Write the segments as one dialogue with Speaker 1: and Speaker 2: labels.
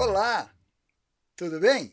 Speaker 1: Olá, tudo bem?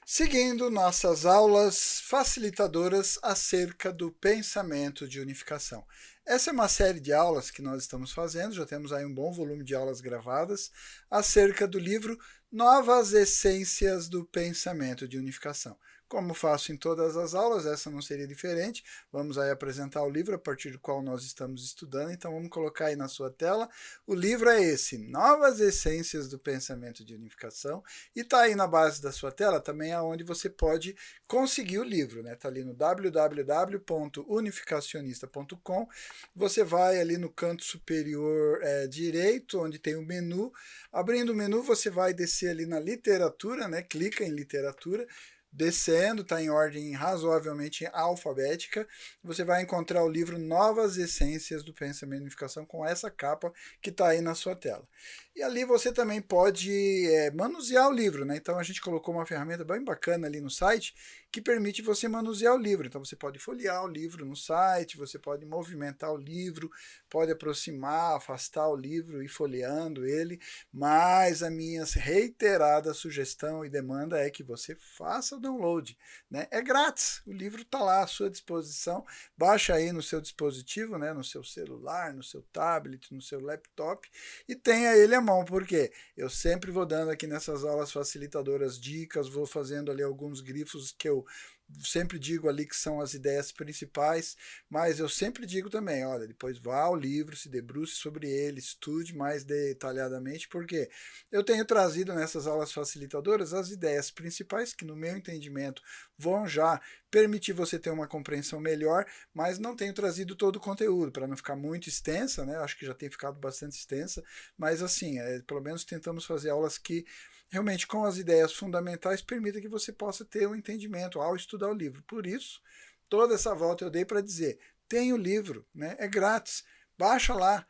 Speaker 1: Seguindo nossas aulas facilitadoras acerca do pensamento de unificação. Essa é uma série de aulas que nós estamos fazendo, já temos aí um bom volume de aulas gravadas, acerca do livro Novas Essências do Pensamento de Unificação. Como faço em todas as aulas, essa não seria diferente. Vamos aí apresentar o livro a partir do qual nós estamos estudando. Então vamos colocar aí na sua tela. O livro é esse, Novas Essências do Pensamento de Unificação. E está aí na base da sua tela também aonde você pode conseguir o livro, né? Está ali no www.unificacionista.com. Você vai ali no canto superior direito, onde tem o menu. Abrindo o menu, você vai descer ali na literatura, né? Clica em literatura. Descendo, está em ordem razoavelmente alfabética, você vai encontrar o livro Novas Essências do Pensamento de Unificação com essa capa que está aí na sua tela. E ali você também pode manusear o livro, né? Então a gente colocou uma ferramenta bem bacana ali no site que permite você manusear o livro. Então você pode folhear o livro no site, você pode movimentar o livro, pode aproximar, afastar o livro e folheando ele, mas a minha reiterada sugestão e demanda é que você faça o download, né? É grátis, o livro está lá à sua disposição, baixa aí no seu dispositivo, né? No seu celular, no seu tablet, no seu laptop e tenha ele à mão, porque eu sempre vou dando aqui nessas aulas facilitadoras dicas, vou fazendo ali alguns grifos que eu sempre digo ali que são as ideias principais, mas eu sempre digo também, olha, depois vá ao livro, se debruce sobre ele, estude mais detalhadamente, porque eu tenho trazido nessas aulas facilitadoras as ideias principais que no meu entendimento vão já permitir você ter uma compreensão melhor, mas não tenho trazido todo o conteúdo, para não ficar muito extensa, né? Acho que já tem ficado bastante extensa, mas assim, pelo menos tentamos fazer aulas que realmente com as ideias fundamentais permita que você possa ter um entendimento ao estudar o livro. Por isso, toda essa volta eu dei para dizer, tem o livro, né? É grátis, baixa lá,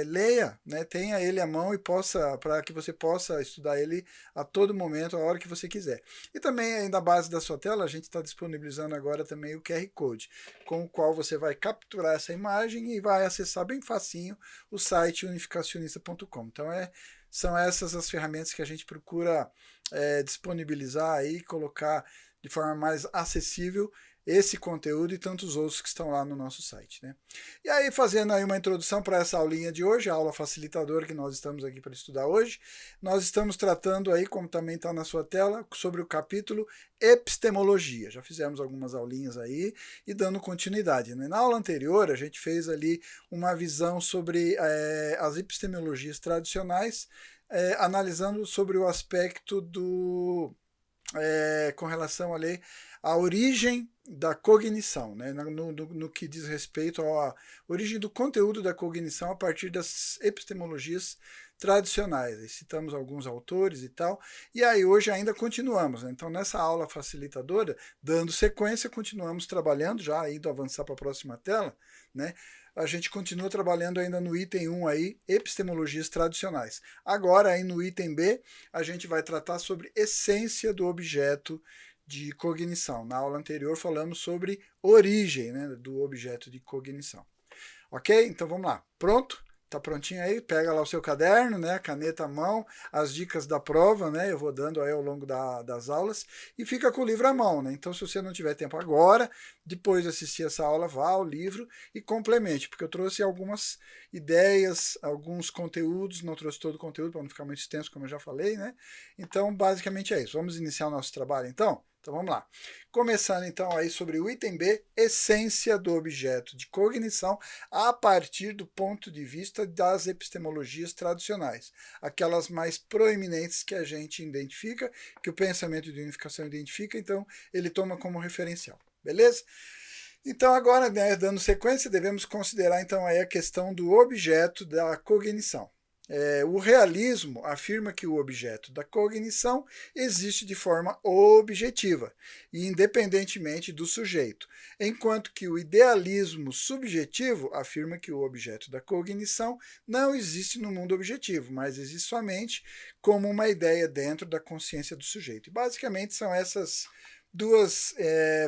Speaker 1: leia, né? Tenha ele à mão e para que você possa estudar ele a todo momento, a hora que você quiser. E também aí na base da sua tela, a gente está disponibilizando agora também o QR Code, com o qual você vai capturar essa imagem e vai acessar bem facinho o site unificacionista.com. Então são essas as ferramentas que a gente procura disponibilizar aí, colocar de forma mais acessível esse conteúdo e tantos outros que estão lá no nosso site, né? E aí, fazendo aí uma introdução para essa aulinha de hoje, a aula facilitadora que nós estamos aqui para estudar hoje, nós estamos tratando aí, como também está na sua tela, sobre o capítulo Epistemologia. Já fizemos algumas aulinhas aí e dando continuidade, né? Na aula anterior, a gente fez ali uma visão sobre as epistemologias tradicionais, analisando sobre o aspecto com relação ali à origem da cognição, né? No que diz respeito à origem do conteúdo da cognição a partir das epistemologias tradicionais. Aí citamos alguns autores e tal, e aí hoje ainda continuamos, né? Então nessa aula facilitadora, dando sequência, continuamos trabalhando, já indo avançar para a próxima tela, né? A gente continua trabalhando ainda no item 1 aí, epistemologias tradicionais. Agora aí no item B, a gente vai tratar sobre essência do objeto de cognição. Na aula anterior falamos sobre origem, né, do objeto de cognição. Ok? Então vamos lá. Pronto? Tá prontinho aí? Pega lá o seu caderno, né, caneta à mão, as dicas da prova, né, eu vou dando aí ao longo das aulas, e fica com o livro à mão, né? Então se você não tiver tempo agora, depois de assistir essa aula, vá ao livro e complemente, porque eu trouxe algumas ideias, alguns conteúdos, não trouxe todo o conteúdo para não ficar muito extenso, como eu já falei, né? Então basicamente é isso. Vamos iniciar o nosso trabalho então? Então vamos lá. Começando então aí sobre o item B, essência do objeto de cognição a partir do ponto de vista das epistemologias tradicionais, aquelas mais proeminentes que a gente identifica, que o pensamento de unificação identifica, então ele toma como referencial. Beleza? Então agora, né, dando sequência, devemos considerar então aí a questão do objeto da cognição. O realismo afirma que o objeto da cognição existe de forma objetiva e independentemente do sujeito, enquanto que o idealismo subjetivo afirma que o objeto da cognição não existe no mundo objetivo, mas existe somente como uma ideia dentro da consciência do sujeito. E basicamente são essas duas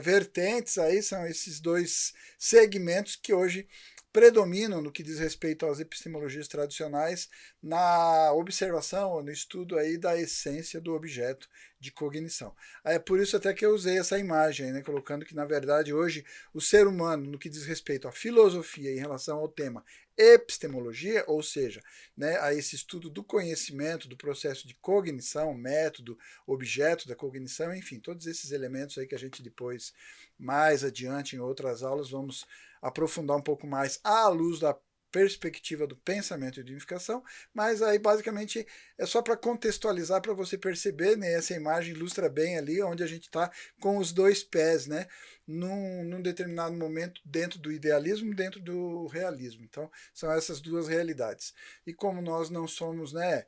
Speaker 1: vertentes aí, são esses dois segmentos que hoje predominam no que diz respeito às epistemologias tradicionais na observação ou no estudo aí da essência do objeto de cognição. É por isso até que eu usei essa imagem, né, colocando que, na verdade, hoje o ser humano, no que diz respeito à filosofia em relação ao tema epistemologia, ou seja, né, a esse estudo do conhecimento, do processo de cognição, método, objeto da cognição, enfim, todos esses elementos aí que a gente depois, mais adiante, em outras aulas, vamos aprofundar um pouco mais à luz da perspectiva do pensamento e de unificação, mas aí basicamente é só para contextualizar, para você perceber, né, essa imagem ilustra bem ali onde a gente está com os dois pés, né, num determinado momento dentro do idealismo, dentro do realismo. Então, são essas duas realidades. E como nós não somos, né,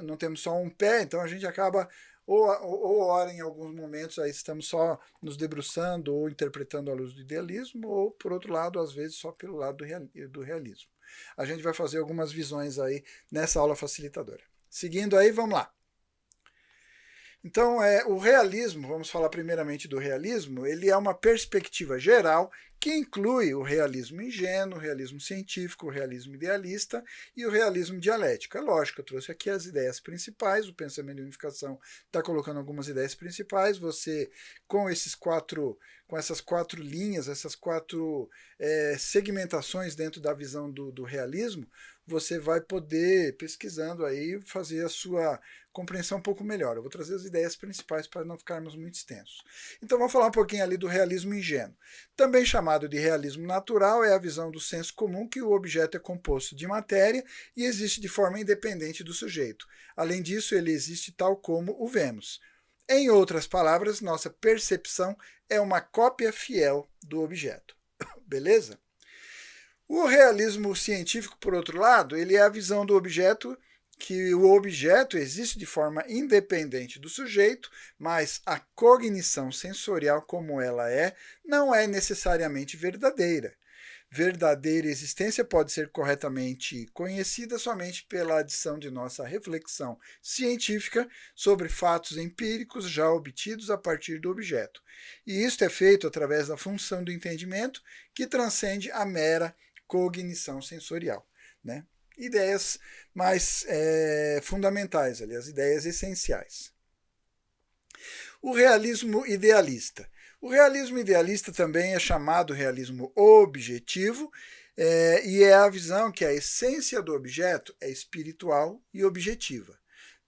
Speaker 1: não temos só um pé, então a gente acaba ou ora em alguns momentos aí estamos só nos debruçando ou interpretando à luz do idealismo, ou por outro lado, às vezes só pelo lado do realismo. A gente vai fazer algumas visões aí nessa aula facilitadora. Seguindo aí, vamos lá. Então, o realismo, vamos falar primeiramente do realismo, ele é uma perspectiva geral que inclui o realismo ingênuo, o realismo científico, o realismo idealista e o realismo dialético. É lógico, eu trouxe aqui as ideias principais, o pensamento de unificação está colocando algumas ideias principais, você, com essas quatro linhas, essas quatro segmentações dentro da visão do realismo, você vai poder, pesquisando aí, fazer a sua compreensão um pouco melhor. Eu vou trazer as ideias principais para não ficarmos muito extensos. Então vamos falar um pouquinho ali do realismo ingênuo. Também chamado de realismo natural, é a visão do senso comum que o objeto é composto de matéria e existe de forma independente do sujeito. Além disso, ele existe tal como o vemos. Em outras palavras, nossa percepção é uma cópia fiel do objeto. Beleza? O realismo científico, por outro lado, ele é a visão do objeto, que o objeto existe de forma independente do sujeito, mas a cognição sensorial como ela é, não é necessariamente verdadeira. Verdadeira existência pode ser corretamente conhecida somente pela adição de nossa reflexão científica sobre fatos empíricos já obtidos a partir do objeto. E isto é feito através da função do entendimento, que transcende a mera cognição sensorial, né? Ideias mais fundamentais, aliás, ideias essenciais. O realismo idealista. O realismo idealista também é chamado realismo objetivo, e é a visão que a essência do objeto é espiritual e objetiva,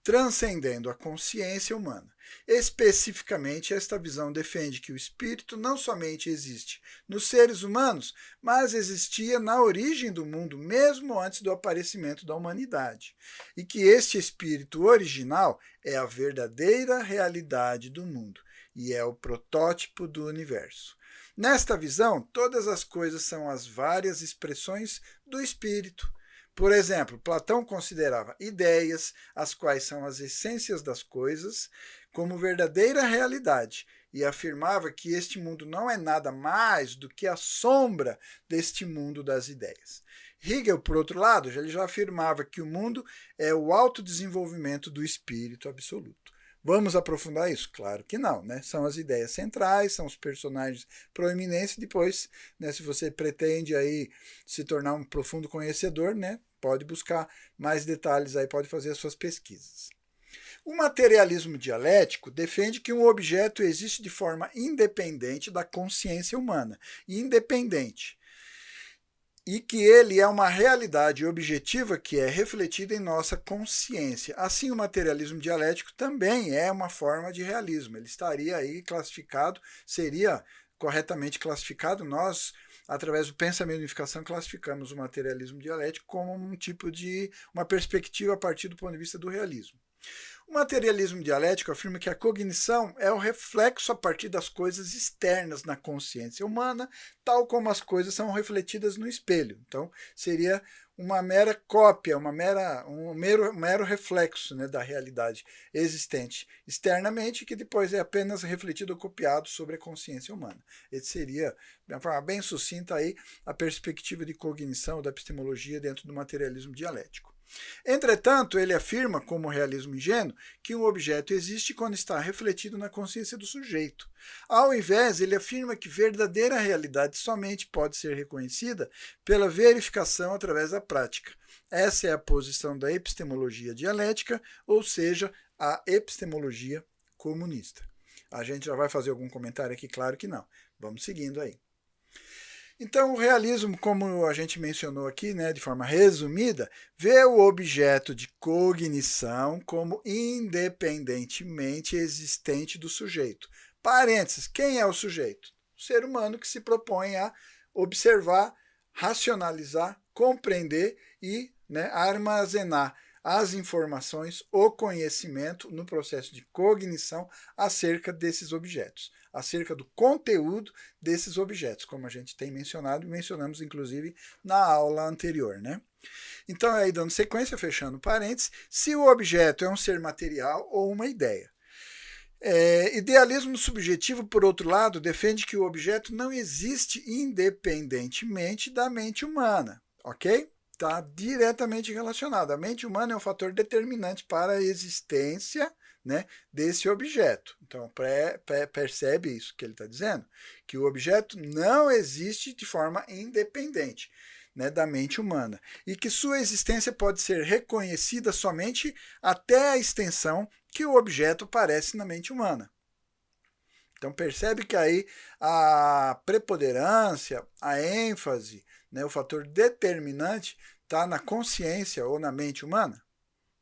Speaker 1: transcendendo a consciência humana. Especificamente, esta visão defende que o espírito não somente existe nos seres humanos, mas existia na origem do mundo, mesmo antes do aparecimento da humanidade, e que este espírito original é a verdadeira realidade do mundo e é o protótipo do universo. Nesta visão, todas as coisas são as várias expressões do espírito. Por exemplo, Platão considerava ideias, as quais são as essências das coisas, como verdadeira realidade, e afirmava que este mundo não é nada mais do que a sombra deste mundo das ideias. Hegel, por outro lado, ele já afirmava que o mundo é o autodesenvolvimento do espírito absoluto. Vamos aprofundar isso? Claro que não, né? São as ideias centrais, são os personagens proeminentes. Depois, né, se você pretende aí se tornar um profundo conhecedor, né, pode buscar mais detalhes aí, pode fazer as suas pesquisas. O materialismo dialético defende que um objeto existe de forma independente da consciência humana, independente, e que ele é uma realidade objetiva que é refletida em nossa consciência. Assim, o materialismo dialético também é uma forma de realismo. Ele estaria aí classificado, seria corretamente classificado. Nós, através do pensamento de unificação, classificamos o materialismo dialético como um tipo de uma perspectiva a partir do ponto de vista do realismo. O materialismo dialético afirma que a cognição é o reflexo a partir das coisas externas na consciência humana, tal como as coisas são refletidas no espelho. Então, seria uma mera cópia, um mero reflexo, né, da realidade existente externamente, que depois é apenas refletido ou copiado sobre a consciência humana. Esse seria, de uma forma bem sucinta, aí, a perspectiva de cognição da epistemologia dentro do materialismo dialético. Entretanto, ele afirma, como realismo ingênuo, que um objeto existe quando está refletido na consciência do sujeito. Ao invés, ele afirma que verdadeira realidade somente pode ser reconhecida pela verificação através da prática. Essa é a posição da epistemologia dialética, ou seja, a epistemologia comunista. A gente já vai fazer algum comentário aqui? Claro que não. Vamos seguindo aí. Então, o realismo, como a gente mencionou aqui, né, de forma resumida, vê o objeto de cognição como independentemente existente do sujeito. Parênteses, quem é o sujeito? O ser humano que se propõe a observar, racionalizar, compreender e, né, armazenar as informações, o conhecimento no processo de cognição acerca desses objetos, acerca do conteúdo desses objetos, como a gente tem mencionado e mencionamos inclusive na aula anterior, né? Então, aí dando sequência, fechando parênteses, se o objeto é um ser material ou uma ideia. Idealismo subjetivo, por outro lado, defende que o objeto não existe independentemente da mente humana, ok? Está diretamente relacionado. A mente humana é um fator determinante para a existência, né, desse objeto. Então, percebe isso que ele está dizendo? Que o objeto não existe de forma independente, né, da mente humana. E que sua existência pode ser reconhecida somente até a extensão que o objeto aparece na mente humana. Então, percebe que aí a preponderância, a ênfase, né, o fator determinante está na consciência ou na mente humana,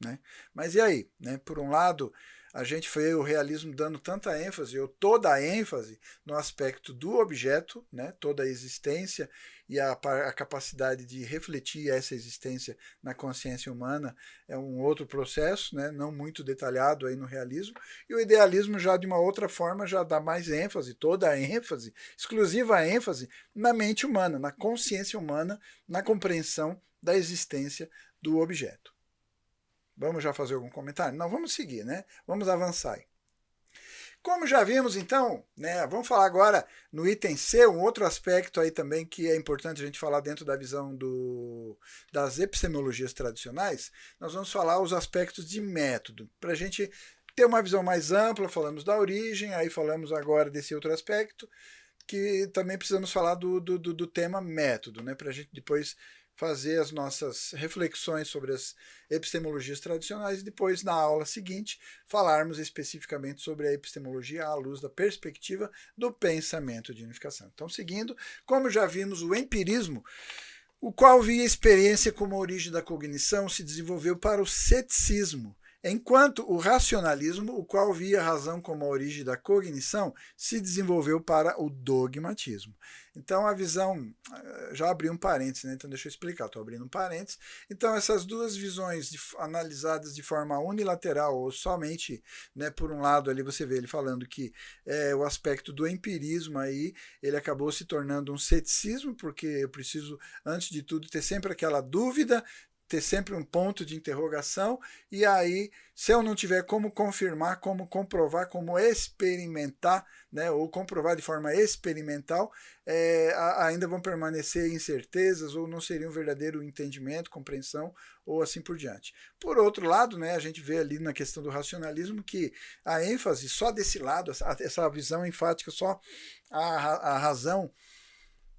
Speaker 1: né? Mas e aí? Né? Por um lado, a gente vê o realismo dando tanta ênfase, ou toda a ênfase, no aspecto do objeto, né? Toda a existência e a capacidade de refletir essa existência na consciência humana é um outro processo, né? Não muito detalhado aí no realismo, e o idealismo já de uma outra forma já dá mais ênfase, toda a ênfase, exclusiva ênfase na mente humana, na consciência humana, na compreensão da existência do objeto. Vamos já fazer algum comentário? Não, vamos seguir, né? Vamos avançar aí. Como já vimos, então, né, vamos falar agora no item C, um outro aspecto aí também que é importante a gente falar dentro da visão das epistemologias tradicionais. Nós vamos falar os aspectos de método, para a gente ter uma visão mais ampla. Falamos da origem, aí falamos agora desse outro aspecto, que também precisamos falar do tema método, né, para a gente depois fazer as nossas reflexões sobre as epistemologias tradicionais e depois, na aula seguinte, falarmos especificamente sobre a epistemologia à luz da perspectiva do pensamento de unificação. Então, seguindo, como já vimos, o empirismo, o qual via a experiência como a origem da cognição, se desenvolveu para o ceticismo, enquanto o racionalismo, o qual via a razão como a origem da cognição, se desenvolveu para o dogmatismo. Então, a visão, já abri um parênteses, né? Então deixa eu explicar, estou abrindo um parênteses. Então, essas duas visões analisadas de forma unilateral, ou somente, né, por um lado, ali você vê ele falando que o aspecto do empirismo aí, ele acabou se tornando um ceticismo, porque eu preciso, antes de tudo, ter sempre aquela dúvida, ter sempre um ponto de interrogação, e aí, se eu não tiver como confirmar, como comprovar, como experimentar, né, ou comprovar de forma experimental, ainda vão permanecer incertezas, ou não seria um verdadeiro entendimento, compreensão, ou assim por diante. Por outro lado, né, a gente vê ali na questão do racionalismo que a ênfase só desse lado, essa visão enfática, só a razão,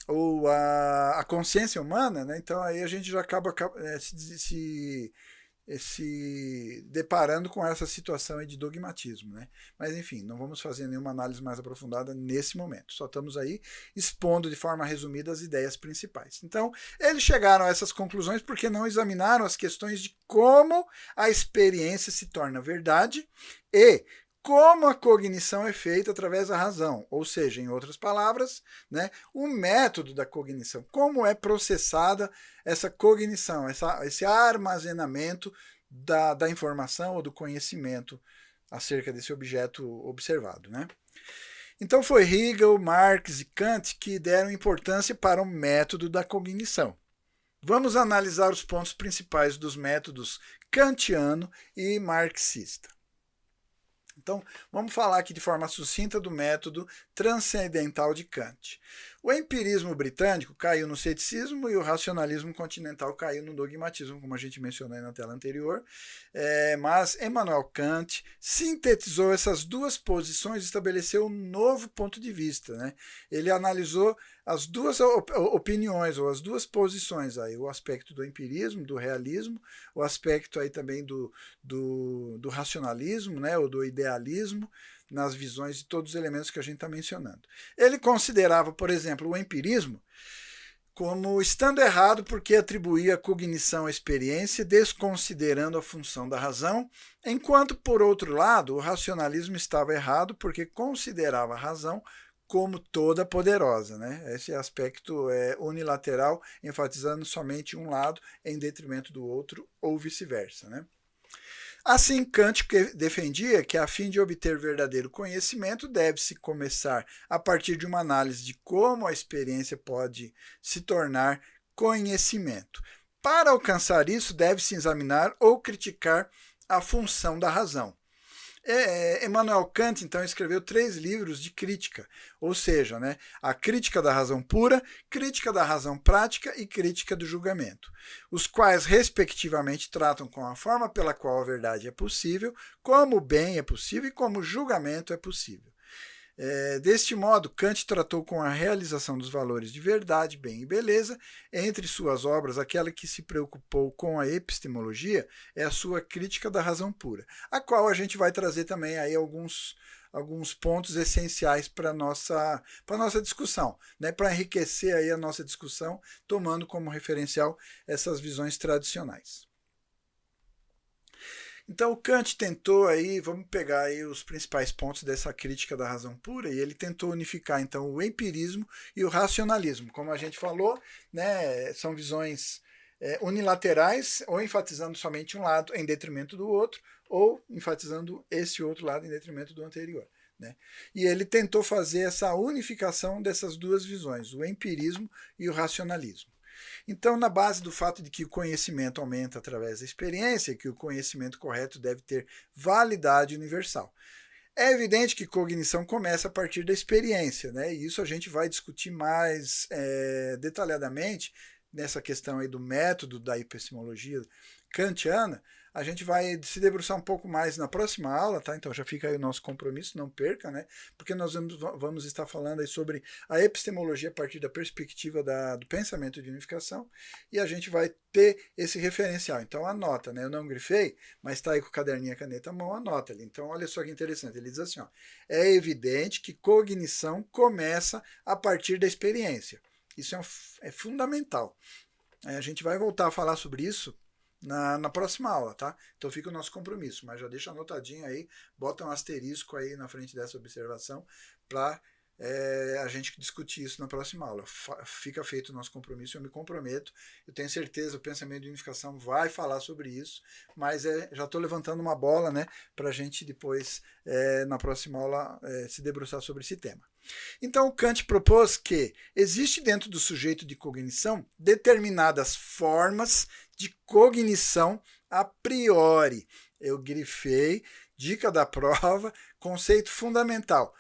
Speaker 1: ou a consciência humana, né? Então aí a gente já acaba se deparando com essa situação aí de dogmatismo, né? Mas enfim, não vamos fazer nenhuma análise mais aprofundada nesse momento, só estamos aí expondo de forma resumida as ideias principais. Então, eles chegaram a essas conclusões porque não examinaram as questões de como a experiência se torna verdade e como a cognição é feita através da razão, ou seja, em outras palavras, né, o método da cognição, como é processada essa cognição, esse armazenamento da informação ou do conhecimento acerca desse objeto observado, né? Então foi Hegel, Marx e Kant que deram importância para o método da cognição. Vamos analisar os pontos principais dos métodos kantiano e marxista. Então, vamos falar aqui de forma sucinta do método transcendental de Kant. O empirismo britânico caiu no ceticismo e o racionalismo continental caiu no dogmatismo, como a gente mencionou aí na tela anterior. Mas Immanuel Kant sintetizou essas duas posições e estabeleceu um novo ponto de vista, né? Ele analisou as duas opiniões, ou as duas posições, aí, o aspecto do empirismo, do realismo, o aspecto aí também do racionalismo, né, ou do idealismo, nas visões de todos os elementos que a gente está mencionando. Ele considerava, por exemplo, o empirismo como estando errado porque atribuía a cognição à experiência, desconsiderando a função da razão, enquanto, por outro lado, o racionalismo estava errado porque considerava a razão como toda poderosa, né? Esse aspecto é unilateral, enfatizando somente um lado em detrimento do outro, ou vice-versa, né? Assim, Kant defendia que, a fim de obter verdadeiro conhecimento, deve-se começar a partir de uma análise de como a experiência pode se tornar conhecimento. Para alcançar isso, deve-se examinar ou criticar a função da razão. Immanuel Kant, então, escreveu 3 livros de crítica, ou seja, né, a crítica da razão pura, crítica da razão prática e crítica do julgamento, os quais, respectivamente, tratam com a forma pela qual a verdade é possível, como o bem é possível e como o julgamento é possível. Deste modo, Kant tratou com a realização dos valores de verdade, bem e beleza. Entre suas obras, aquela que se preocupou com a epistemologia é a sua crítica da razão pura, a qual a gente vai trazer também aí alguns pontos essenciais para a nossa discussão, né? Para enriquecer aí a nossa discussão, tomando como referencial essas visões tradicionais. Então, o Kant tentou aí, vamos pegar aí os principais pontos dessa crítica da razão pura, e ele tentou unificar então o empirismo e o racionalismo. Como a gente falou, né, são visões unilaterais, ou enfatizando somente um lado em detrimento do outro, ou enfatizando esse outro lado em detrimento do anterior, né? E ele tentou fazer essa unificação dessas duas visões, o empirismo e o racionalismo. Então, na base do fato de que o conhecimento aumenta através da experiência, que o conhecimento correto deve ter validade universal. É evidente que cognição começa a partir da experiência, né? E isso a gente vai discutir mais detalhadamente nessa questão aí do método da epistemologia kantiana. A gente vai se debruçar um pouco mais na próxima aula, tá? Então já fica aí o nosso compromisso, não perca, né? Porque nós vamos estar falando aí sobre a epistemologia a partir da perspectiva do pensamento de unificação, e a gente vai ter esse referencial. Então anota, né? Eu não grifei, mas está aí com o caderninho e a caneta à mão, anota ali. Então olha só que interessante, ele diz assim, ó, é evidente que cognição começa a partir da experiência. Isso é fundamental. A gente vai voltar a falar sobre isso na próxima aula, tá? Então fica o nosso compromisso, mas já deixa anotadinho aí, bota um asterisco aí na frente dessa observação para a gente discutir isso na próxima aula. Fica feito o nosso compromisso, eu me comprometo, eu tenho certeza, o pensamento de unificação vai falar sobre isso, mas já estou levantando uma bola, né, para a gente depois, na próxima aula, se debruçar sobre esse tema. Então, Kant propôs que existe dentro do sujeito de cognição determinadas formas de cognição a priori. Eu grifei, dica da prova, conceito fundamental.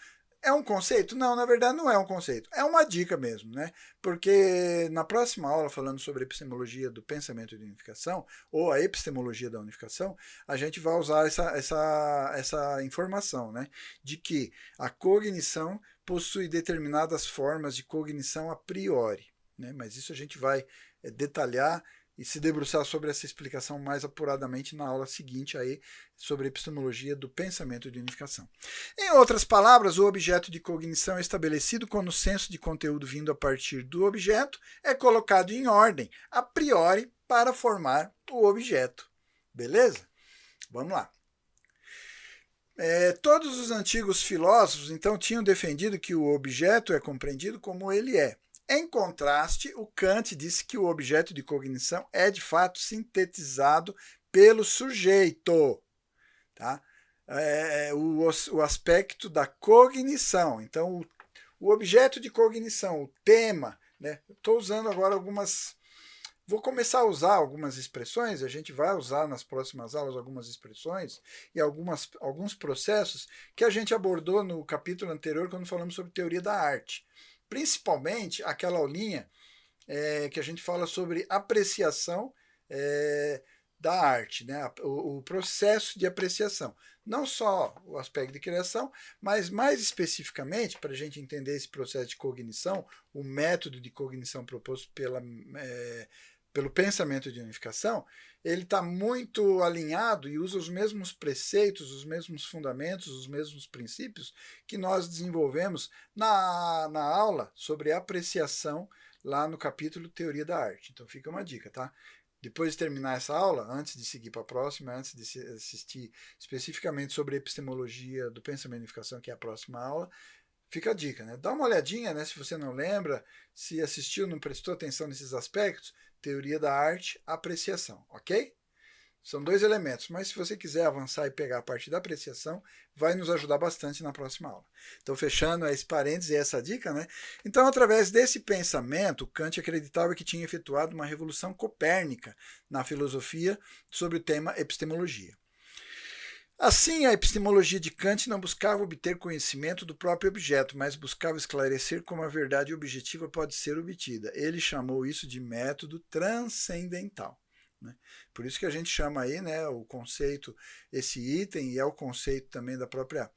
Speaker 1: É um conceito? Não, na verdade não é um conceito. É uma dica mesmo, né? Porque na próxima aula, falando sobre a epistemologia do pensamento de unificação, ou a epistemologia da unificação, a gente vai usar essa informação, né? De que a cognição possui determinadas formas de cognição a priori, né? Mas isso a gente vai detalhar e se debruçar sobre essa explicação mais apuradamente na aula seguinte aí, sobre a epistemologia do pensamento de unificação. Em outras palavras, o objeto de cognição é estabelecido quando o senso de conteúdo vindo a partir do objeto é colocado em ordem, a priori, para formar o objeto. Beleza? Vamos lá. Todos os antigos filósofos, então, tinham defendido que o objeto é compreendido como ele é. Em contraste, o Kant disse que o objeto de cognição é, de fato, sintetizado pelo sujeito. Tá? O aspecto da cognição. Então, o objeto de cognição, o tema, né? Estou usando agora algumas... Vou começar a usar algumas expressões, a gente vai usar nas próximas aulas algumas expressões e alguns processos que a gente abordou no capítulo anterior quando falamos sobre teoria da arte. principalmente aquela aulinha que a gente fala sobre apreciação da arte, né? O processo de apreciação. Não só o aspecto de criação, mas mais especificamente, para a gente entender esse processo de cognição, o método de cognição proposto pelo pensamento de unificação, ele está muito alinhado e usa os mesmos preceitos, os mesmos fundamentos, os mesmos princípios que nós desenvolvemos na aula sobre apreciação lá no capítulo Teoria da Arte. Então fica uma dica, tá? Depois de terminar essa aula, antes de seguir para a próxima, antes de assistir especificamente sobre epistemologia do pensamento de unificação, que é a próxima aula, fica a dica, né? Dá uma olhadinha, né? Se você não lembra, se assistiu, não prestou atenção nesses aspectos, teoria da arte, apreciação, ok? São dois elementos, mas se você quiser avançar e pegar a parte da apreciação, vai nos ajudar bastante na próxima aula. Então, fechando esse parênteses e essa dica, né? Então, através desse pensamento, Kant acreditava que tinha efetuado uma revolução copérnica na filosofia sobre o tema epistemologia. Assim, a epistemologia de Kant não buscava obter conhecimento do próprio objeto, mas buscava esclarecer como a verdade objetiva pode ser obtida. Ele chamou isso de método transcendental. Né? Por isso que a gente chama aí, né, o conceito, esse item, e é o conceito também da própria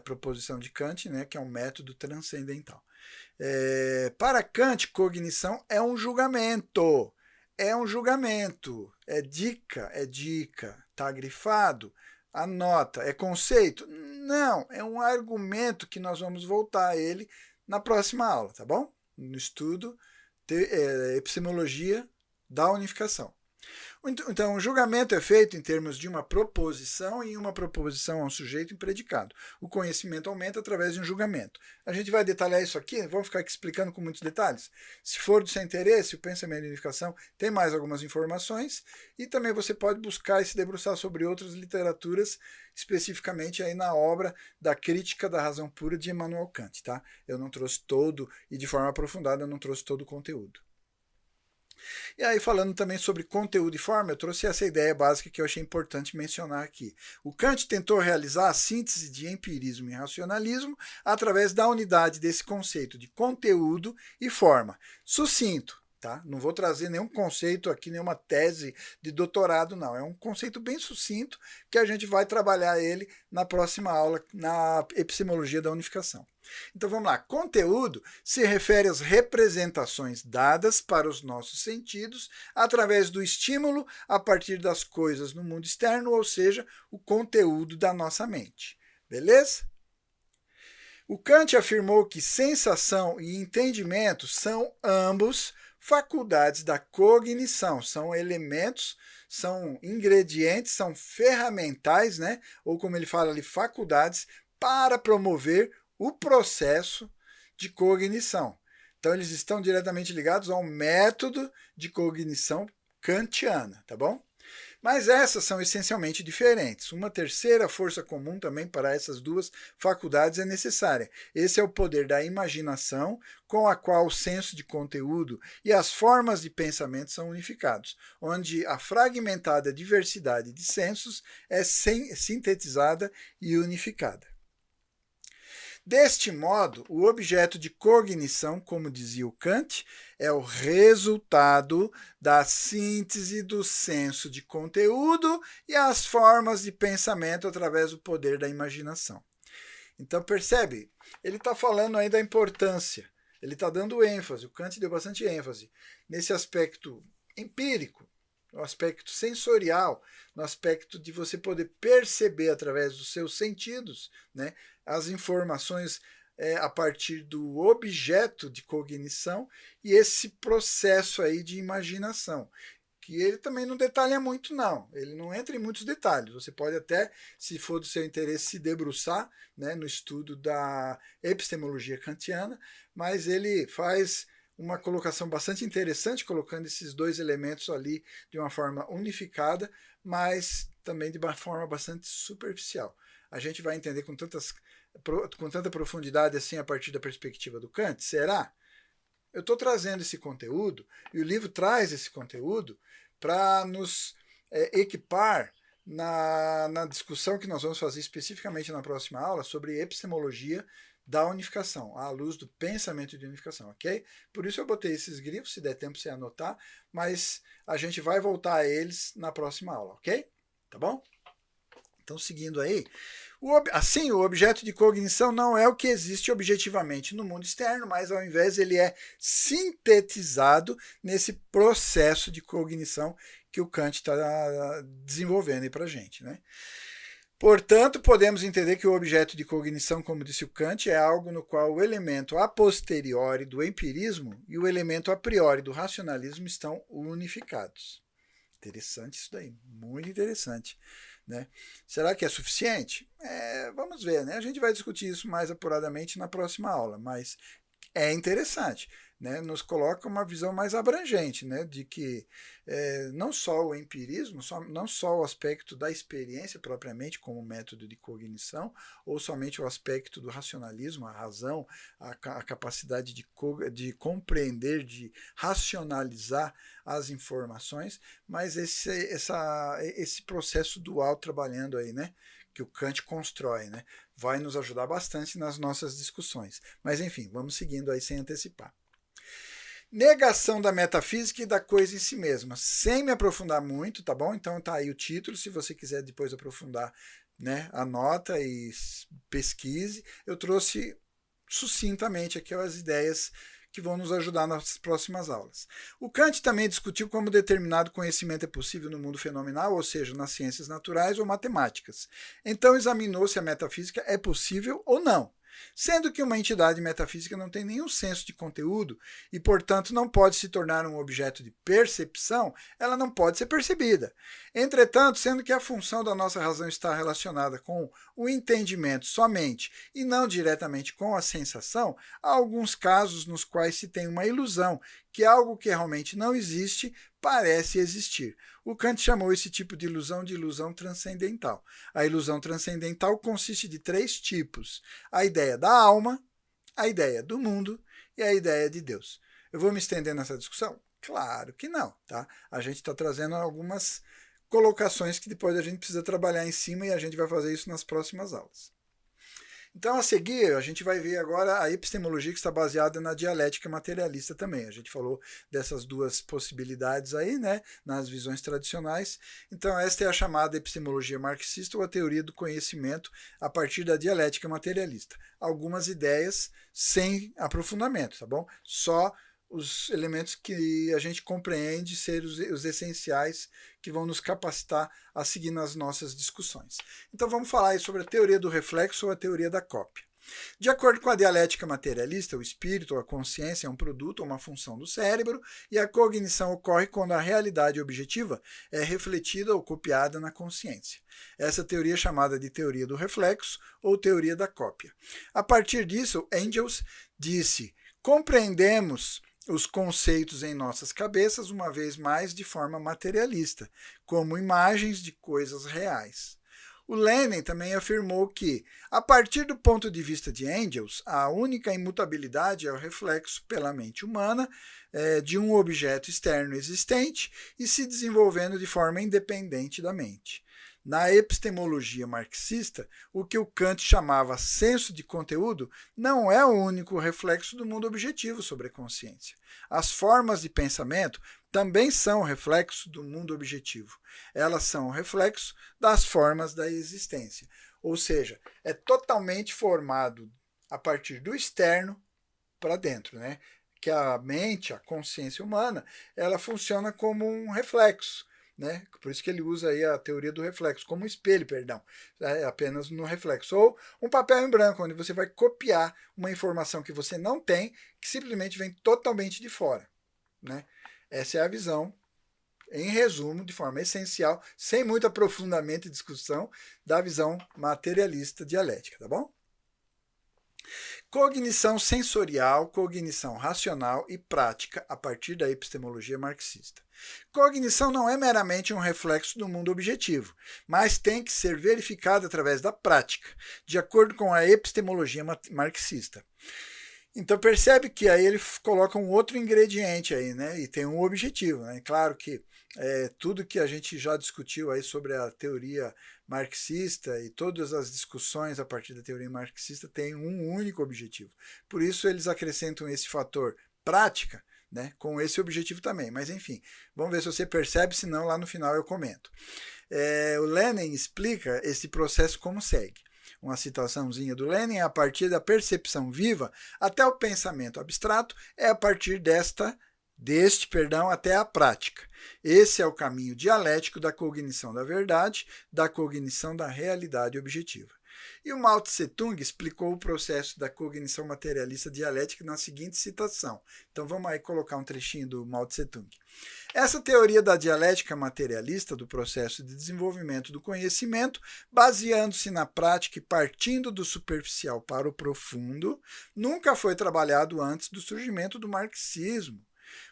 Speaker 1: proposição de Kant, né, que é um método transcendental. Para Kant, cognição é um julgamento. É um julgamento. É dica, está grifado. Anota, é conceito? Não, é um argumento que nós vamos voltar a ele na próxima aula, tá bom? No estudo epistemologia da unificação. Então, o julgamento é feito em termos de uma proposição e uma proposição a um sujeito em predicado. O conhecimento aumenta através de um julgamento. A gente vai detalhar isso aqui, vamos ficar aqui explicando com muitos detalhes. Se for do seu interesse, o pensamento de unificação tem mais algumas informações e também você pode buscar e se debruçar sobre outras literaturas, especificamente aí na obra da Crítica da Razão Pura de Immanuel Kant. Tá? Eu não trouxe todo, e de forma aprofundada, eu não trouxe todo o conteúdo. E aí, falando também sobre conteúdo e forma, eu trouxe essa ideia básica que eu achei importante mencionar aqui. O Kant tentou realizar a síntese de empirismo e racionalismo através da unidade desse conceito de conteúdo e forma. Sucinto. Tá? Não vou trazer nenhum conceito aqui, nenhuma tese de doutorado, não. É um conceito bem sucinto que a gente vai trabalhar ele na próxima aula, na epistemologia da unificação. Então vamos lá. Conteúdo se refere às representações dadas para os nossos sentidos através do estímulo a partir das coisas no mundo externo, ou seja, o conteúdo da nossa mente. Beleza? O Kant afirmou que sensação e entendimento são ambos faculdades da cognição, são elementos, são ingredientes, são ferramentais, né? Ou como ele fala ali, faculdades para promover o processo de cognição. Então, eles estão diretamente ligados ao método de cognição kantiana, tá bom? Mas essas são essencialmente diferentes. Uma terceira força comum também para essas duas faculdades é necessária. Esse é o poder da imaginação, com a qual o senso de conteúdo e as formas de pensamento são unificados, onde a fragmentada diversidade de sensos é sintetizada e unificada. Deste modo, o objeto de cognição, como dizia o Kant, é o resultado da síntese do senso de conteúdo e as formas de pensamento através do poder da imaginação. Então, percebe? Ele está falando aí da importância, ele está dando ênfase, o Kant deu bastante ênfase nesse aspecto empírico, no aspecto sensorial, no aspecto de você poder perceber através dos seus sentidos, né, as informações a partir do objeto de cognição e esse processo aí de imaginação, que ele também não detalha muito não, ele não entra em muitos detalhes, você pode até, se for do seu interesse, se debruçar, né, no estudo da epistemologia kantiana, mas ele faz uma colocação bastante interessante, colocando esses dois elementos ali de uma forma unificada, mas também de uma forma bastante superficial. A gente vai entender com tanta profundidade assim a partir da perspectiva do Kant? Será? Eu estou trazendo esse conteúdo, e o livro traz esse conteúdo para nos equipar na discussão que nós vamos fazer especificamente na próxima aula sobre epistemologia da unificação, à luz do pensamento de unificação, ok? Por isso eu botei esses grifos, se der tempo você anotar, mas a gente vai voltar a eles na próxima aula, ok? Tá bom? Então, seguindo aí, assim, o objeto de cognição não é o que existe objetivamente no mundo externo, mas ao invés ele é sintetizado nesse processo de cognição que o Kant está desenvolvendo aí para a gente, né? Portanto, podemos entender que o objeto de cognição, como disse o Kant, é algo no qual o elemento a posteriori do empirismo e o elemento a priori do racionalismo estão unificados. Interessante isso daí, muito interessante. Né? Será que é suficiente? Vamos ver, né? A gente vai discutir isso mais apuradamente na próxima aula, mas é interessante. Né, nos coloca uma visão mais abrangente, né, de que não só o empirismo, não só o aspecto da experiência propriamente como método de cognição, ou somente o aspecto do racionalismo, a razão, a capacidade de compreender, de racionalizar as informações, mas esse processo dual trabalhando aí, né, que o Kant constrói, né, vai nos ajudar bastante nas nossas discussões. Mas enfim, vamos seguindo aí sem antecipar. Negação da metafísica e da coisa em si mesma, sem me aprofundar muito, tá bom? Então tá aí o título, se você quiser depois aprofundar, né, anota e pesquise. Eu trouxe sucintamente aqui as ideias que vão nos ajudar nas próximas aulas. O Kant também discutiu como determinado conhecimento é possível no mundo fenomenal, ou seja, nas ciências naturais ou matemáticas. Então examinou se a metafísica é possível ou não. Sendo que uma entidade metafísica não tem nenhum senso de conteúdo e, portanto, não pode se tornar um objeto de percepção, ela não pode ser percebida. Entretanto, sendo que a função da nossa razão está relacionada com o entendimento somente e não diretamente com a sensação, há alguns casos nos quais se tem uma ilusão que algo que realmente não existe parece existir. O Kant chamou esse tipo de ilusão transcendental. A ilusão transcendental consiste de 3 tipos: a ideia da alma, a ideia do mundo e a ideia de Deus. Eu vou me estender nessa discussão? Claro que não, tá? A gente está trazendo algumas colocações que depois a gente precisa trabalhar em cima e a gente vai fazer isso nas próximas aulas. Então, a seguir, a gente vai ver agora a epistemologia que está baseada na dialética materialista também. A gente falou dessas duas possibilidades aí, né, nas visões tradicionais. Então, esta é a chamada epistemologia marxista ou a teoria do conhecimento a partir da dialética materialista. Algumas ideias sem aprofundamento, tá bom? Só os elementos que a gente compreende ser os essenciais que vão nos capacitar a seguir nas nossas discussões. Então vamos falar aí sobre a teoria do reflexo ou a teoria da cópia. De acordo com a dialética materialista, o espírito ou a consciência é um produto ou uma função do cérebro e a cognição ocorre quando a realidade objetiva é refletida ou copiada na consciência. Essa teoria é chamada de teoria do reflexo ou teoria da cópia. A partir disso, Engels disse: compreendemos os conceitos em nossas cabeças, uma vez mais de forma materialista, como imagens de coisas reais. O Lenin também afirmou que, a partir do ponto de vista de Engels, a única imutabilidade é o reflexo pela mente humana de um objeto externo existente e se desenvolvendo de forma independente da mente. Na epistemologia marxista, o que o Kant chamava senso de conteúdo não é o único reflexo do mundo objetivo sobre a consciência. As formas de pensamento também são reflexo do mundo objetivo. Elas são reflexo das formas da existência. Ou seja, é totalmente formado a partir do externo para dentro, né? Que a mente, a consciência humana, ela funciona como um reflexo. Né? Por isso que ele usa aí a teoria do reflexo, como um espelho, apenas no reflexo. Ou um papel em branco, onde você vai copiar uma informação que você não tem, que simplesmente vem totalmente de fora. Né? Essa é a visão, em resumo, de forma essencial, sem muito aprofundamento e discussão, da visão materialista dialética, tá bom? Cognição sensorial, cognição racional e prática a partir da epistemologia marxista. Cognição não é meramente um reflexo do mundo objetivo, mas tem que ser verificada através da prática, de acordo com a epistemologia marxista. Então percebe que aí ele coloca um outro ingrediente aí, né? E tem um objetivo, né? Claro que tudo que a gente já discutiu aí sobre a teoria marxista e todas as discussões a partir da teoria marxista tem um único objetivo. Por isso eles acrescentam esse fator prática, né? Com esse objetivo também. Mas enfim, vamos ver se você percebe, senão lá no final eu comento. O Lenin explica esse processo como segue. Uma citaçãozinha do Lenin: a partir da percepção viva até o pensamento abstrato, é a partir deste até a prática. Esse é o caminho dialético da cognição da verdade, da cognição da realidade objetiva. E o Mao Tse-tung explicou o processo da cognição materialista dialética na seguinte citação. Então vamos aí colocar um trechinho do Mao Tse-tung. Essa teoria da dialética materialista do processo de desenvolvimento do conhecimento, baseando-se na prática e partindo do superficial para o profundo, nunca foi trabalhado antes do surgimento do marxismo.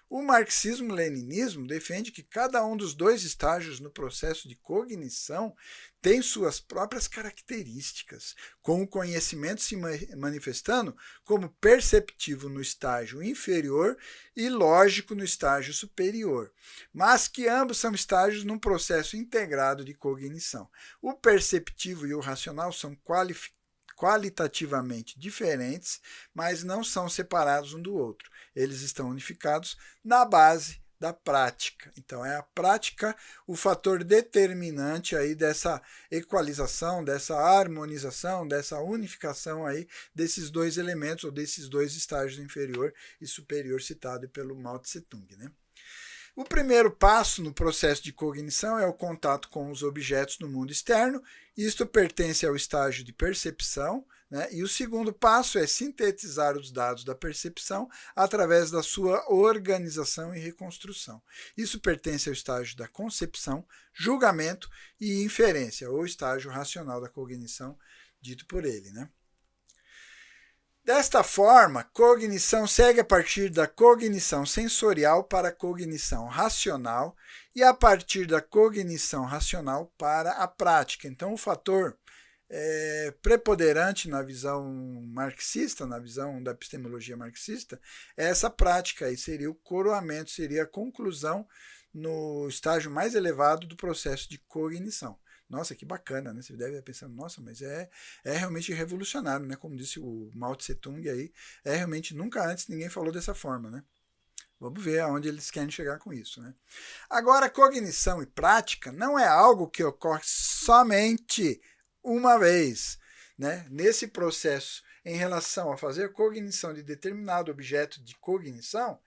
Speaker 1: O marxismo-leninismo defende que cada um dos dois estágios no processo de cognição tem suas próprias características, com o conhecimento se manifestando como perceptivo no estágio inferior e lógico no estágio superior, mas que ambos são estágios num processo integrado de cognição. O perceptivo e o racional são qualitativamente diferentes, mas não são separados um do outro. Eles estão unificados na base da prática. Então é a prática o fator determinante aí dessa equalização, dessa harmonização, dessa unificação aí desses dois elementos ou desses dois estágios inferior e superior citado pelo Mao Tse-tung, né? O primeiro passo no processo de cognição é o contato com os objetos no mundo externo. Isto pertence ao estágio de percepção, né? E o segundo passo é sintetizar os dados da percepção através da sua organização e reconstrução. Isso pertence ao estágio da concepção, julgamento e inferência, ou estágio racional da cognição, dito por ele, né? Desta forma, cognição segue a partir da cognição sensorial para a cognição racional e a partir da cognição racional para a prática. Então, o fator preponderante na visão marxista, na visão da epistemologia marxista, é essa prática aí, seria o coroamento, seria a conclusão no estágio mais elevado do processo de cognição. Nossa, que bacana, né? Você deve estar pensando, nossa, mas é realmente revolucionário, né? Como disse o Mao Tse Tung aí, realmente nunca antes ninguém falou dessa forma, né? Vamos ver aonde eles querem chegar com isso, né? Agora, cognição e prática não é algo que ocorre somente uma vez, né? Nesse processo, em relação a fazer cognição de determinado objeto de cognição,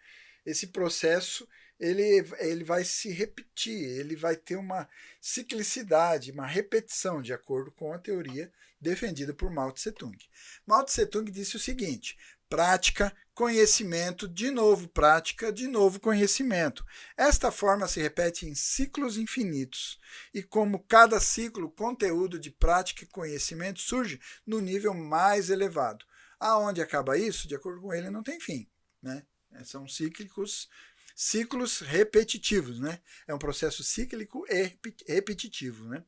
Speaker 1: esse processo ele vai se repetir, ele vai ter uma ciclicidade, uma repetição, de acordo com a teoria defendida por Mao Tse-tung. Mao Tse-tung disse o seguinte: prática, conhecimento, de novo prática, de novo conhecimento. Esta forma se repete em ciclos infinitos, e como cada ciclo, conteúdo de prática e conhecimento surge no nível mais elevado. Aonde acaba isso? De acordo com ele, não tem fim, né? São ciclos repetitivos, né? É um processo cíclico e repetitivo, né?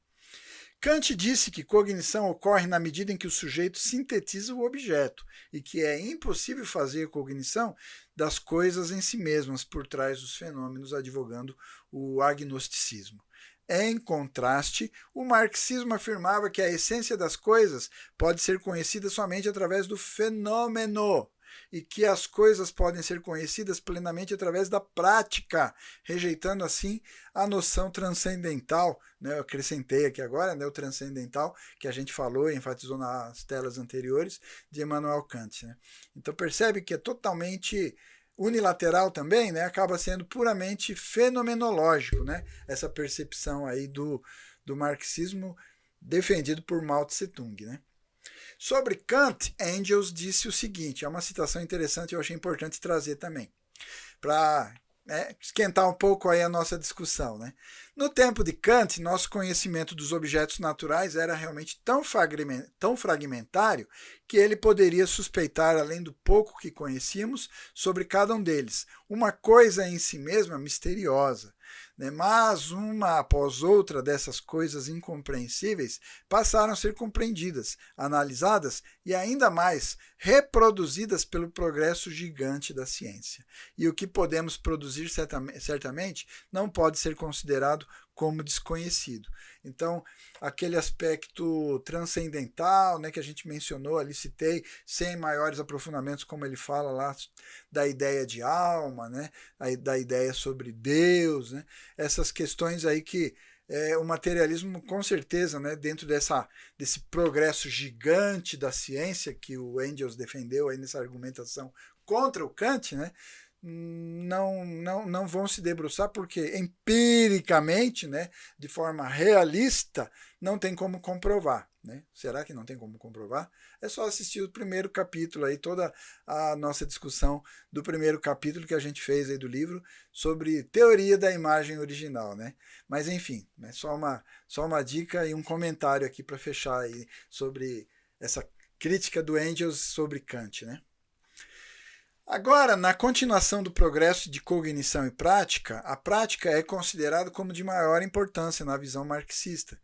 Speaker 1: Kant disse que cognição ocorre na medida em que o sujeito sintetiza o objeto e que é impossível fazer cognição das coisas em si mesmas por trás dos fenômenos, advogando o agnosticismo. Em contraste, o marxismo afirmava que a essência das coisas pode ser conhecida somente através do fenômeno e que as coisas podem ser conhecidas plenamente através da prática, rejeitando assim a noção transcendental, né? Eu acrescentei aqui agora, né, o transcendental, que a gente falou e enfatizou nas telas anteriores, de Immanuel Kant, né? Então percebe que é totalmente unilateral também, né? Acaba sendo puramente fenomenológico, né? Essa percepção aí do marxismo defendido por Mao Tse-tung, né? Sobre Kant, Engels disse o seguinte, é uma citação interessante, eu achei importante trazer também, para esquentar um pouco aí a nossa discussão, né? No tempo de Kant, nosso conhecimento dos objetos naturais era realmente tão fragmentário que ele poderia suspeitar, além do pouco que conhecíamos, sobre cada um deles, uma coisa em si mesma misteriosa. Mas uma após outra dessas coisas incompreensíveis passaram a ser compreendidas, analisadas e ainda mais reproduzidas pelo progresso gigante da ciência. E o que podemos produzir certamente não pode ser considerado como desconhecido. Então, aquele aspecto transcendental, né, que a gente mencionou ali, citei, sem maiores aprofundamentos, como ele fala lá, da ideia de alma, né, da ideia sobre Deus, né, essas questões aí que o materialismo, com certeza, né, dentro desse progresso gigante da ciência que o Engels defendeu aí nessa argumentação contra o Kant, né, não vão se debruçar porque empiricamente, né, de forma realista, não tem como comprovar. Né? Será que não tem como comprovar? É só assistir o primeiro capítulo, aí, toda a nossa discussão do primeiro capítulo que a gente fez aí do livro sobre teoria da imagem original. Né? Mas enfim, né, só uma dica e um comentário aqui para fechar aí sobre essa crítica do Engels sobre Kant. Né? Agora, na continuação do progresso de cognição e prática, a prática é considerada como de maior importância na visão marxista.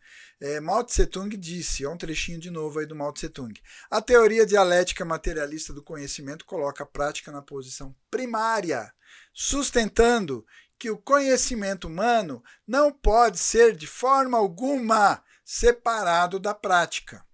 Speaker 1: Mao Tse-tung disse, um trechinho de novo aí do Mao Tse-tung, a teoria dialética materialista do conhecimento coloca a prática na posição primária, sustentando que o conhecimento humano não pode ser de forma alguma separado da prática.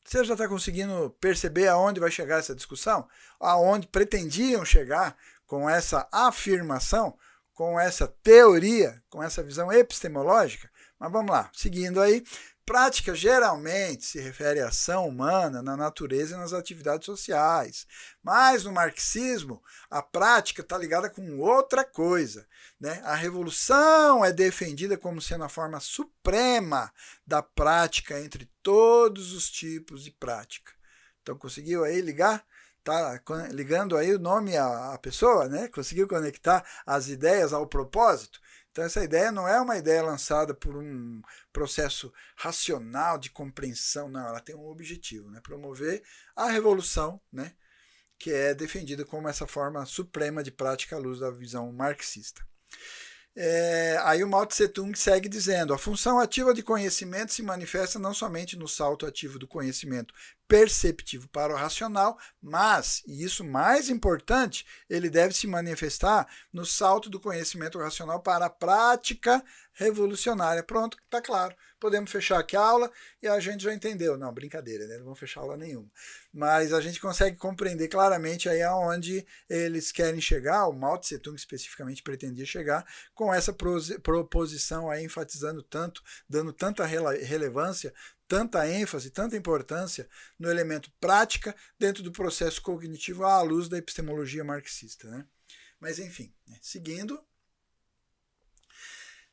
Speaker 1: Você já está conseguindo perceber aonde vai chegar essa discussão? Aonde pretendiam chegar com essa afirmação, com essa teoria, com essa visão epistemológica? Mas vamos lá, seguindo aí. Prática geralmente se refere à ação humana na natureza e nas atividades sociais. Mas no marxismo, a prática está ligada com outra coisa. Né? A revolução é defendida como sendo a forma suprema da prática entre todos os tipos de prática. Então, conseguiu aí ligar? Tá ligando aí o nome à pessoa, né? Conseguiu conectar as ideias ao propósito? Então, essa ideia não é uma ideia lançada por um processo racional de compreensão, não, ela tem um objetivo, né? Promover a revolução, né? Que é defendida como essa forma suprema de prática à luz da visão marxista. Aí o Mao Tse-tung segue dizendo, a função ativa de conhecimento se manifesta não somente no salto ativo do conhecimento perceptivo para o racional, mas, e isso mais importante, ele deve se manifestar no salto do conhecimento racional para a prática revolucionária. Pronto, está claro. Podemos fechar aqui a aula e a gente já entendeu. Não, brincadeira, né? Não vamos fechar aula nenhuma. Mas a gente consegue compreender claramente aí aonde eles querem chegar, o Mao Tse-tung especificamente pretendia chegar, com essa proposição aí enfatizando tanto, dando tanta relevância, tanta ênfase, tanta importância no elemento prática dentro do processo cognitivo à luz da epistemologia marxista. Né? Mas enfim, né? Seguindo.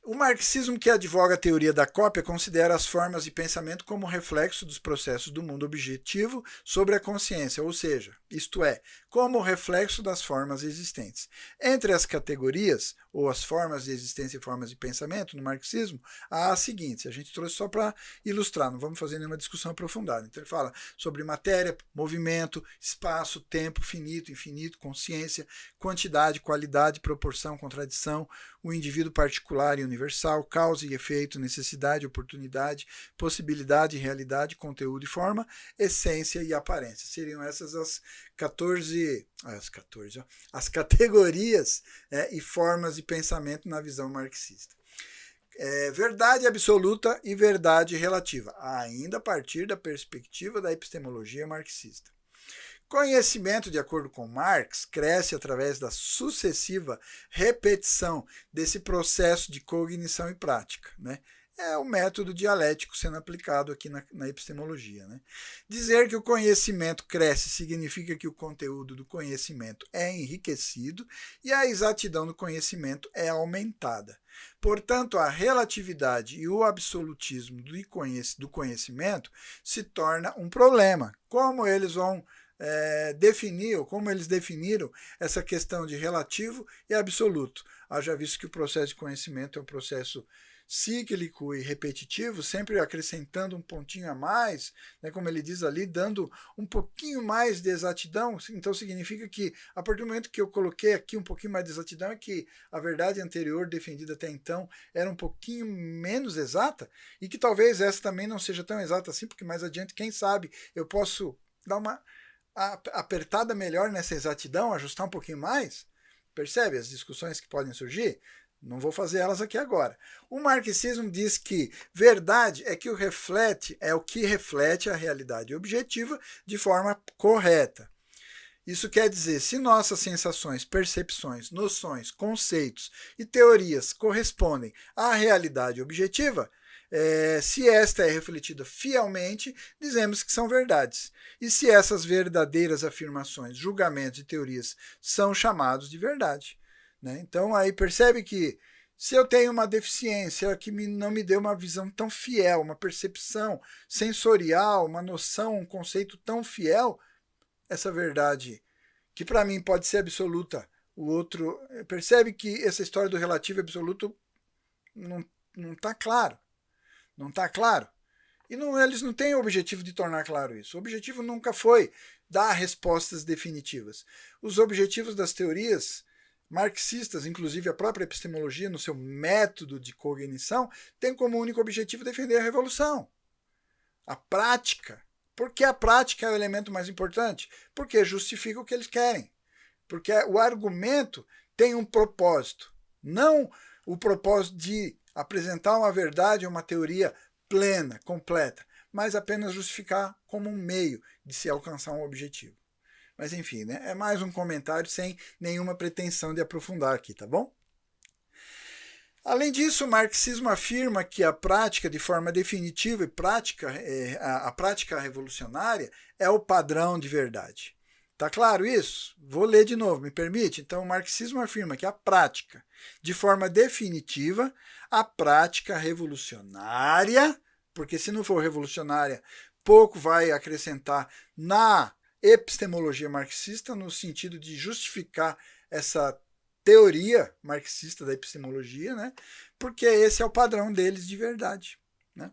Speaker 1: O marxismo que advoga a teoria da cópia considera as formas de pensamento como reflexo dos processos do mundo objetivo sobre a consciência, ou seja, isto é, como reflexo das formas existentes. Entre as categorias, ou as formas de existência e formas de pensamento, no marxismo, há as seguintes, a gente trouxe só para ilustrar, não vamos fazer nenhuma discussão aprofundada. Então ele fala sobre matéria, movimento, espaço, tempo, finito, infinito, consciência, quantidade, qualidade, proporção, contradição, o indivíduo particular e universal, causa e efeito, necessidade, oportunidade, possibilidade, realidade, conteúdo e forma, essência e aparência. Seriam essas as as categorias e formas de pensamento na visão marxista. Verdade absoluta e verdade relativa, ainda a partir da perspectiva da epistemologia marxista. Conhecimento, de acordo com Marx, cresce através da sucessiva repetição desse processo de cognição e prática. Né? É o método dialético sendo aplicado aqui na epistemologia. Né? Dizer que o conhecimento cresce significa que o conteúdo do conhecimento é enriquecido e a exatidão do conhecimento é aumentada. Portanto, a relatividade e o absolutismo do conhecimento se torna um problema. Como eles vão definiu, como eles definiram essa questão de relativo e absoluto. Haja visto que o processo de conhecimento é um processo cíclico e repetitivo, sempre acrescentando um pontinho a mais, né, como ele diz ali, dando um pouquinho mais de exatidão. Então significa que, a partir do momento que eu coloquei aqui um pouquinho mais de exatidão, é que a verdade anterior defendida até então era um pouquinho menos exata, e que talvez essa também não seja tão exata assim, porque mais adiante, quem sabe, eu posso dar uma apertada melhor nessa exatidão, ajustar um pouquinho mais. Percebe as discussões que podem surgir? Não vou fazer elas aqui agora. O marxismo diz que verdade é o que reflete a realidade objetiva de forma correta. Isso quer dizer, se nossas sensações, percepções, noções, conceitos e teorias correspondem à realidade objetiva, se esta é refletida fielmente, dizemos que são verdades. E se essas verdadeiras afirmações, julgamentos e teorias são chamados de verdade. Né? Então aí percebe que se eu tenho uma deficiência que não me deu uma visão tão fiel, uma percepção sensorial, uma noção, um conceito tão fiel, essa verdade, que para mim pode ser absoluta, o outro percebe que essa história do relativo e absoluto não está claro. Não está claro. E eles não têm o objetivo de tornar claro isso. O objetivo nunca foi dar respostas definitivas. Os objetivos das teorias marxistas, inclusive a própria epistemologia, no seu método de cognição, tem como único objetivo defender a revolução. A prática. Por que a prática é o elemento mais importante? Porque justifica o que eles querem. Porque o argumento tem um propósito. Não o propósito de apresentar uma verdade ou uma teoria plena, completa, mas apenas justificar como um meio de se alcançar um objetivo. Mas enfim, né? É mais um comentário sem nenhuma pretensão de aprofundar aqui, tá bom? Além disso, o marxismo afirma que a prática de forma definitiva e a prática revolucionária é o padrão de verdade. Tá claro isso? Vou ler de novo, me permite? Então, o marxismo afirma que a prática, de forma definitiva, a prática revolucionária, porque se não for revolucionária, pouco vai acrescentar na epistemologia marxista, no sentido de justificar essa teoria marxista da epistemologia, né? Porque esse é o padrão deles de verdade. Né?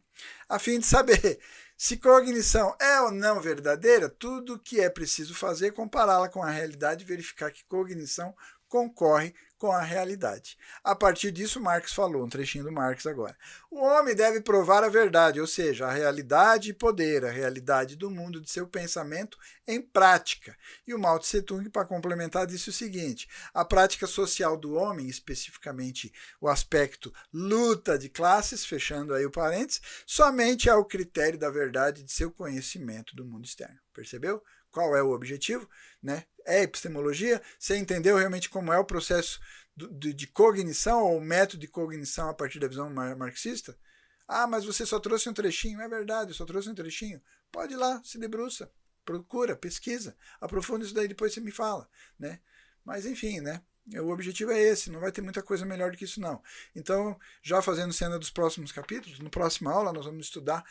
Speaker 1: A fim de saber se cognição é ou não verdadeira, tudo o que é preciso fazer é compará-la com a realidade e verificar que cognição concorre com a realidade. A partir disso, Marx falou, um trechinho do Marx agora. O homem deve provar a verdade, ou seja, a realidade e poder, a realidade do mundo de seu pensamento em prática. E o Mao Tse Tung, para complementar, disse o seguinte: a prática social do homem, especificamente o aspecto luta de classes, fechando aí o parênteses, somente é o critério da verdade de seu conhecimento do mundo externo. Percebeu? Qual é o objetivo? Né? É epistemologia? Você entendeu realmente como é o processo de cognição ou o método de cognição a partir da visão marxista? Ah, mas você só trouxe um trechinho. É verdade, eu só trouxe um trechinho. Pode ir lá, se debruça, procura, pesquisa, aprofunda isso daí, depois você me fala. Né? Mas enfim, né? O objetivo é esse, não vai ter muita coisa melhor do que isso não. Então, já fazendo cena dos próximos capítulos, no próximo aula nós vamos estudar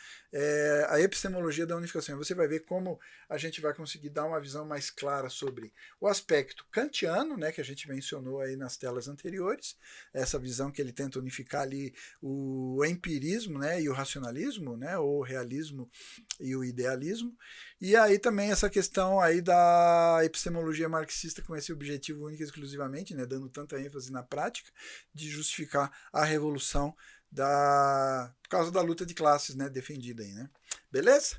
Speaker 1: a epistemologia da unificação. Você vai ver como a gente vai conseguir dar uma visão mais clara sobre o aspecto kantiano, né, que a gente mencionou aí nas telas anteriores, essa visão que ele tenta unificar ali o empirismo, né, e o racionalismo, né, o realismo e o idealismo. E aí também essa questão aí da epistemologia marxista com esse objetivo único e exclusivamente, né, dando tanta ênfase na prática, de justificar a revolução por causa da luta de classes, né, defendida aí, né? Beleza?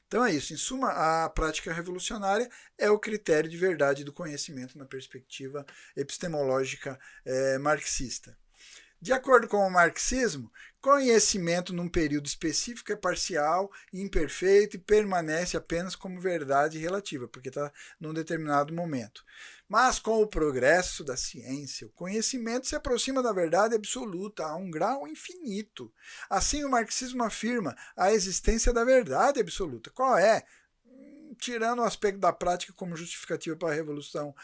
Speaker 1: Então é isso. Em suma, a prática revolucionária é o critério de verdade do conhecimento na perspectiva epistemológica marxista. De acordo com o marxismo, conhecimento num período específico é parcial, imperfeito e permanece apenas como verdade relativa, porque está num determinado momento. Mas com o progresso da ciência, o conhecimento se aproxima da verdade absoluta a um grau infinito. Assim, o marxismo afirma a existência da verdade absoluta. Qual é? Tirando o aspecto da prática como justificativa para a revolução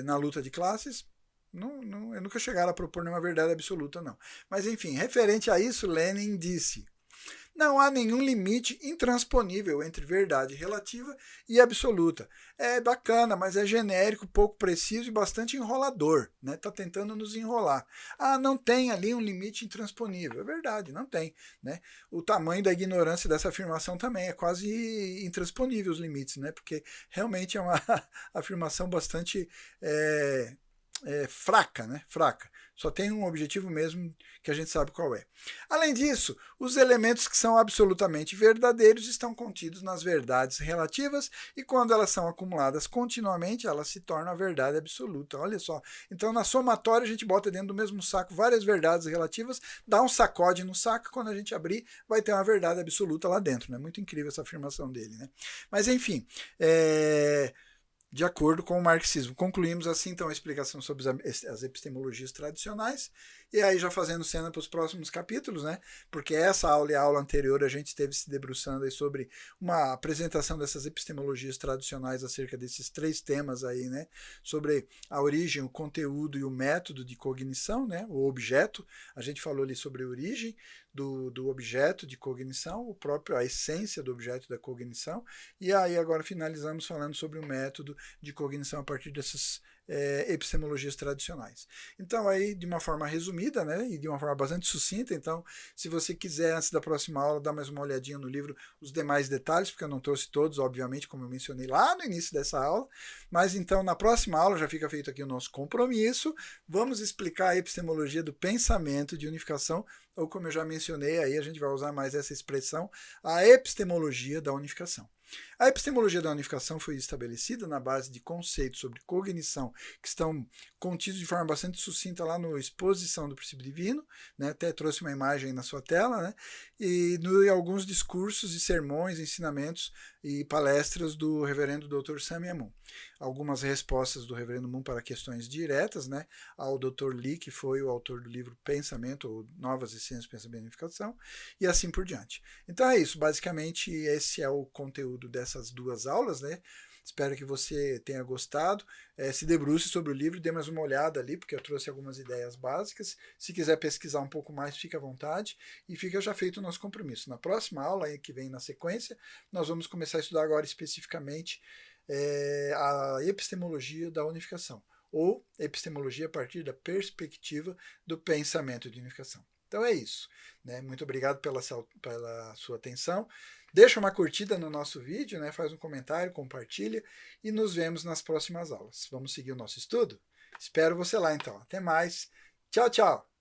Speaker 1: na luta de classes, eu nunca chegaram a propor nenhuma verdade absoluta, não. Mas, enfim, referente a isso, Lenin disse: Não há nenhum limite intransponível entre verdade relativa e absoluta. É bacana, mas é genérico, pouco preciso e bastante enrolador, né? Tá tentando nos enrolar. Ah, não tem ali um limite intransponível. É verdade, não tem, né? O tamanho da ignorância dessa afirmação também é quase intransponível os limites, né? Porque realmente é uma afirmação bastante fraca, né? Fraca. Só tem um objetivo mesmo que a gente sabe qual é. Além disso, os elementos que são absolutamente verdadeiros estão contidos nas verdades relativas e quando elas são acumuladas continuamente, elas se tornam a verdade absoluta. Olha só. Então, na somatória, a gente bota dentro do mesmo saco várias verdades relativas, dá um sacode no saco, quando a gente abrir, vai ter uma verdade absoluta lá dentro. Né? Muito incrível essa afirmação dele. Né? Mas, enfim, de acordo com o marxismo. Concluímos assim então a explicação sobre as epistemologias tradicionais, e aí já fazendo cena para os próximos capítulos, né? Porque essa aula e a aula anterior a gente esteve se debruçando aí sobre uma apresentação dessas epistemologias tradicionais acerca desses 3 temas aí, né? Sobre a origem, o conteúdo e o método de cognição, né? O objeto, a gente falou ali sobre a origem do objeto de cognição, a essência do objeto da cognição, e aí agora finalizamos falando sobre o método de cognição a partir dessas epistemologias tradicionais. Então aí de uma forma resumida, né, e de uma forma bastante sucinta, então se você quiser antes da próxima aula dar mais uma olhadinha no livro, os demais detalhes, porque eu não trouxe todos, obviamente, como eu mencionei lá no início dessa aula, mas então na próxima aula já fica feito aqui o nosso compromisso, vamos explicar a epistemologia do pensamento de unificação, ou como eu já mencionei, aí a gente vai usar mais essa expressão, a epistemologia da unificação. A epistemologia da unificação foi estabelecida na base de conceitos sobre cognição que estão contidos de forma bastante sucinta lá no Exposição do Princípio Divino, né? Até trouxe uma imagem aí na sua tela, né? E em alguns discursos e sermões, ensinamentos e palestras do reverendo Dr. Sammy Moon. Algumas respostas do reverendo Moon para questões diretas, né? Ao Dr. Lee, que foi o autor do livro Pensamento, ou Novas Essências do Pensamento e Unificação, e assim por diante. Então é isso, basicamente esse é o conteúdo dessas 2 aulas, né? Espero que você tenha gostado. Se debruce sobre o livro, dê mais uma olhada ali, porque eu trouxe algumas ideias básicas. Se quiser pesquisar um pouco mais, fique à vontade. E fica já feito o nosso compromisso. Na próxima aula, que vem na sequência, nós vamos começar a estudar agora especificamente a epistemologia da unificação, ou epistemologia a partir da perspectiva do pensamento de unificação. Então é isso. Né? Muito obrigado pela sua atenção. Deixa uma curtida no nosso vídeo, né? Faz um comentário, compartilha e nos vemos nas próximas aulas. Vamos seguir o nosso estudo? Espero você lá então. Até mais. Tchau, tchau!